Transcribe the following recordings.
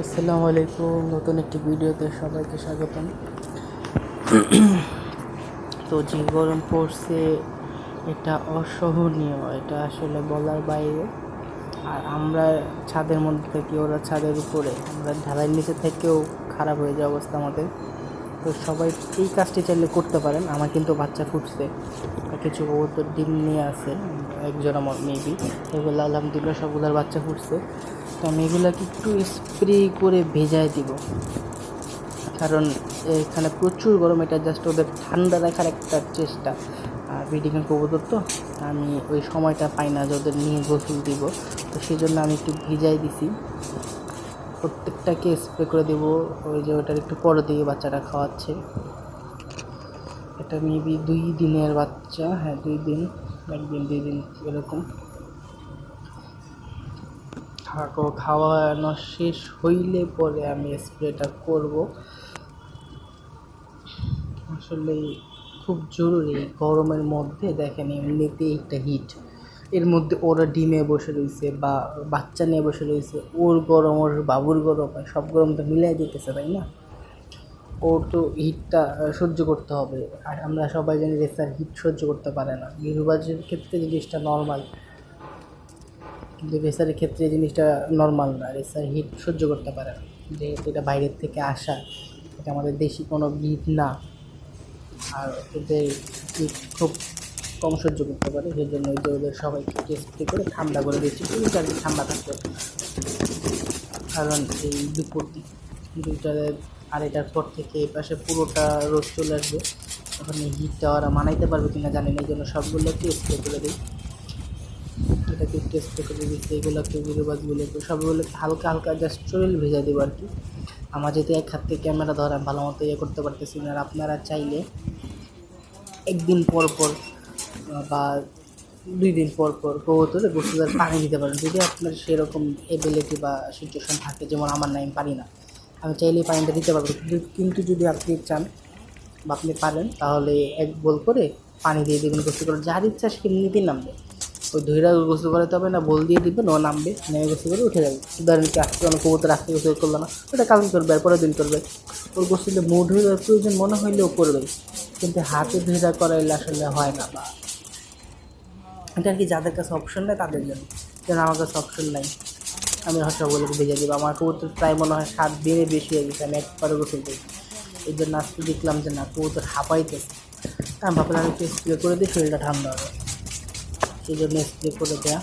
আসসালামু আলাইকুম, নতুন একটি ভিডিওতে সবাইকে স্বাগতম। তো যে গরম পড়ছে এটা অসহনীয়, এটা আসলে বলার বাইরে। আর আমরা ছাদের মধ্যে থাকি, ওরা ছাদের উপরে, আমরা ঢালাইয়ের নিচে থেকেও খারাপ হয়ে যায় অবস্থা আমাদের। তো সবাই এই কাজটি চাইলে করতে পারেন। আমার কিন্তু বাচ্চা ফুটছে, কিছু কবুতর ডিম নিয়ে আছে, একজন আমার মেবি, এগুলো আলহামদুলিল্লাহ সবগুলোর বাচ্চা ফুটছে। তো আমি এগুলোকে একটু স্প্রে করে ভেজায় দিব, কারণ এখানে প্রচুর গরম। এটা জাস্ট ওদের ঠান্ডা রাখার একটা চেষ্টা। আর ব্রিডিংয়ের কবুতর তো আমি ওই সময়টা পাই না যে ওদের নিয়ে গোসল দিব, তো সেই জন্য আমি একটু ভিজাই দিছি। প্রত্যেকটাকে স্প্রে করে দেবো। ওই যে ওটার একটু পরে দিয়ে বাচ্চাটা খাওয়াচ্ছে। এটা মেবি 2 দিনের বাচ্চা, হ্যাঁ 2 দিন, 1 দিন 2 দিন এরকম। খাওয়ানো শেষ হইলে পরে আমি স্প্রেটা করব। আসলে খুব জরুরি গরমের মধ্যে। দেখেন এমনিতেই একটা হিট, এর মধ্যে ওরা ডিমে বসে রয়েছে বা বাচ্চা নিয়ে বসে রয়েছে, ওর গরম, ওর বাবুর গরম, সব গরমটা মিলাই দিতেছে, তাই না? ওর তো হিটটা সহ্য করতে হবে। আর আমরা সবাই জানি রেসার হিট সহ্য করতে পারে না। গিরুবাজের ক্ষেত্রে জিনিসটা নর্মাল, কিন্তু রেসারের ক্ষেত্রে এই জিনিসটা নর্মাল না। রেসার হিট সহ্য করতে পারে না, যেহেতু এটা বাইরের থেকে আসা, এটা আমাদের দেশি কোনো ব্রিড না। আর ওদের হিট খুব কম সহ্য করতে পারে, সেই জন্য ওই যে ওদের সবাইকে স্প্রে করে ঠান্ডা করে দিচ্ছি, দুইটা ঠান্ডা থাকবে। কারণ এই দুপুর 2টার আড়াইটার পর থেকে এই পাশে পুরোটা রোদ চলে আসবে, তখন এই হিটটা ওরা মানাইতে পারবে কিনা জানি না, এই জন্য সবগুলোকে স্প্রে করে দিই। এটাকে একটু স্প্রে করে দিচ্ছি, এগুলোকে গিরুবাজগুলোকে সবগুলোকে হালকা হালকা জাস্ট শরীর ভেজা দেবো আর কি। আমার যেহেতু এক হাত থেকে ক্যামেরা ধরা ভালো মতো করতে পারতেছি না। আর আপনারা চাইলে একদিন পর পর বা 2 দিন পর পর কবুতরে গোসলের পানি দিতে পারেন, যদি আপনার সেরকম এবিলিটি বা সিচুয়েশন থাকে। যেমন আমার নাই, আমি পারি না, আমি চাইলেই পানিটা দিতে পারবো। কিন্তু যদি আপনি চান বা আপনি পারেন, তাহলে 1 বোল করে পানি দিয়ে দেবেন, গোসল করে যার ইচ্ছা সে এমনিতেই নামবে। ওই ধৈরা গোসল করাতে হবে না, বোল দিয়ে দিবেন, ও নামবে, নেমে গোসল করে উঠে যাবে। উদাহরণ কি, আজকে অনেক কবুতর আজকে গোসল করলো না, ওটা কালকে করবে, আর পরের দিন করবে। ওর গোসলে মুড হয়ে প্রয়োজন মনে হইলেও করবে, কিন্তু হাতে ধৈরা করাইলে আসলে হয় না। বা এটা আর কি, যাদের কাছে অপশন নেই তাদের জন্য, যেন আমার কাছে অপশন নাই। আমি হয়তো সবগুলোকে ভেজে দেবো। আমার কবুতর প্রায় মনে হয় 7 দিনে বেশি হয়ে গেছে আমি একবারে গোসল করি। এই জন্য আজকে দেখলাম যে না, কবুতর হাঁপাইতেছে, আমি ভাবলাম আমি একটু স্প্রে করে দিই, শরীরটা ঠান্ডা হবে, সেই জন্য স্প্রে করে দেওয়া।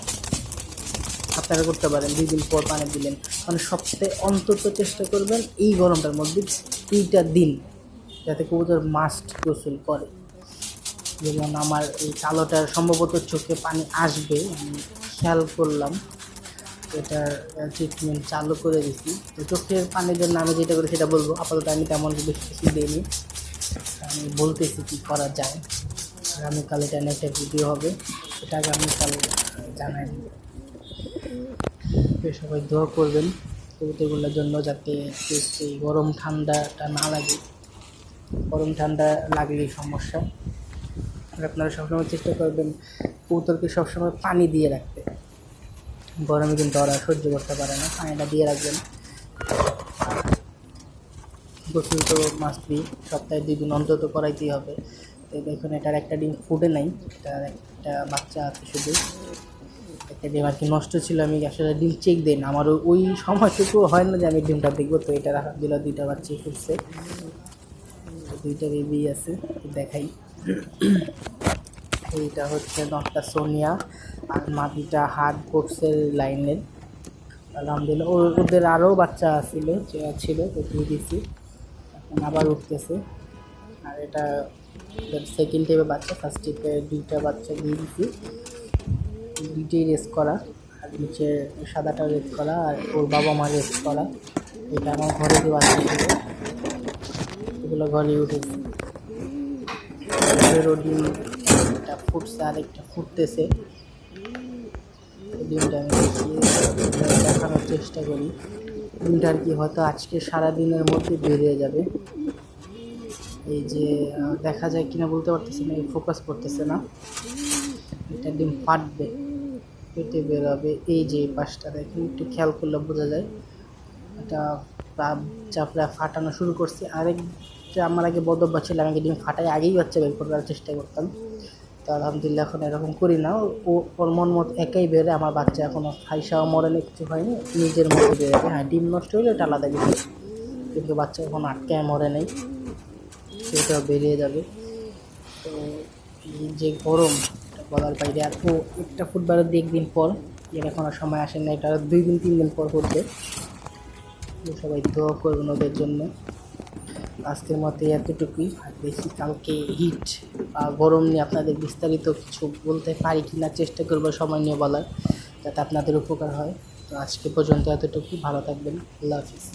আপনারা করতে পারেন, 2 দিন পর পানি দিলেন। মানে সপ্তাহে অন্তত চেষ্টা করবেন এই গরমটার মধ্যে 2টা দিন যাতে কবুতর মাস্ট গোসল করে। যেমন আমার এই কালোটার সম্ভবত চোখে পানি আসবে, আমি খেয়াল করলাম, এটার ট্রিটমেন্ট চালু করে দিচ্ছি। তো চোখের পানির জন্য আমি যেটা করি সেটা বলবো। আপাতত আমি তেমন বেশি কিছু দিইনি, আমি বলতেছি কী করা যায়। আগামীকাল এটা নিয়ে একটা ভিডিও হবে, সেটা আগামীকাল জানাই দিব। সবাই দোয়া করবেন কবুতরগুলোর জন্য, যাতে এই গরম ঠান্ডাটা না লাগে। গরম ঠান্ডা লাগলেই সমস্যা। আর আপনারা সবসময় চেষ্টা করবেন কবুতরকে সবসময় পানি দিয়ে রাখতে। গরমে কিন্তু ওরা সহ্য করতে পারে না, পানিটা দিয়ে রাখবেন। গোসল তো মাস্ট বি, সপ্তাহে 2 দিন অন্তত করাইতেই হবে। তো দেখুন, এটার একটা ডিম ফুটে নাই, এটার একটা বাচ্চা আছে শুধু। একটা ডিম আর কি নষ্ট ছিল, আমি আসলে ডিম চেক দিই না, আমার ওই সময়টুকু হয় না যে আমি ডিমটা দেখবো। তো এটা রাখা দিল, 2টা বাচ্চাই ফুটছে, 2টা বেবি আছে, দেখাই। এইটা হচ্ছে নটটা সোনিয়া, আর মাটিটা হার্ড কোর্সের লাইনের। আলহামদুলিল্লাহ ওদের আরও বাচ্চা ছিল, তো দিয়ে দিচ্ছি, এখন আবার উঠতেছে। আর এটা সেকেন্ড টেপে বাচ্চা, ফার্স্ট টেপে 2টা বাচ্চা দিয়ে দিচ্ছি, 2টেই রেস করা। আর নিচে সাদাটা রেস করা, আর ওর বাবা মা রেস করা। এটা আমার ঘরে যে বাচ্চা ছিল এগুলো ঘরেই উঠেছে। ওদেরও ডিম একটা ফুটছে, আর একটা ফুটতেছে। ডিমটা আমি দেখানোর চেষ্টা করি। ডিমটা আর কি হয়তো আজকে সারাদিনের মধ্যে বেরিয়ে যাবে। এই যে দেখা যায় কিনা বলতে পারতেছি না, ফোকাস করতেছে না। একটা ডিম ফাটবে, পেটে বেরোবে। এই যে এই পাশটা দেখেন, একটু খেয়াল করলে বোঝা যায়। এটা বাচ্চা প্রায় ফাটানো শুরু করছে। আরেকটা আমার আগে বদ অভ্যাস ছিল, আমি ডিম ফাটাই আগেই বাচ্চা বের করার চেষ্টা করতাম। তো আলহামদুলিল্লাহ এখন এরকম করি না। ওর মন মতো একাই বেরোয়। আমার বাচ্চা এখনও ফাইসাও মরে না, কিছু হয়নি, নিজের মতো বেরোবে। হ্যাঁ, ডিম নষ্ট হলে এটা আলাদা বিষয়, কিন্তু বাচ্চা এখন আটকায় মরে নেই, সেটাও বেরিয়ে যাবে। তো এই যে গরম, এটা বলার বাইরে। আর ও একটা ফুটবলের 1 দিন পর, এর এখন আর সময় আসে না, এটা 2 দিন 3 দিন পর করবে। সবাই দোয়া করবেন ওদের জন্য। আজকের মতো এতটুকুই। আর বেশি কালকে হিট বা গরম নিয়ে আপনাদের বিস্তারিত কিছু বলতে পারি কি না চেষ্টা করবো সময় নিয়ে বলার, যাতে আপনাদের উপকার হয়। তো আজকে পর্যন্ত এতটুকুই। ভালো থাকবেন। আল্লাহ হাফিজ।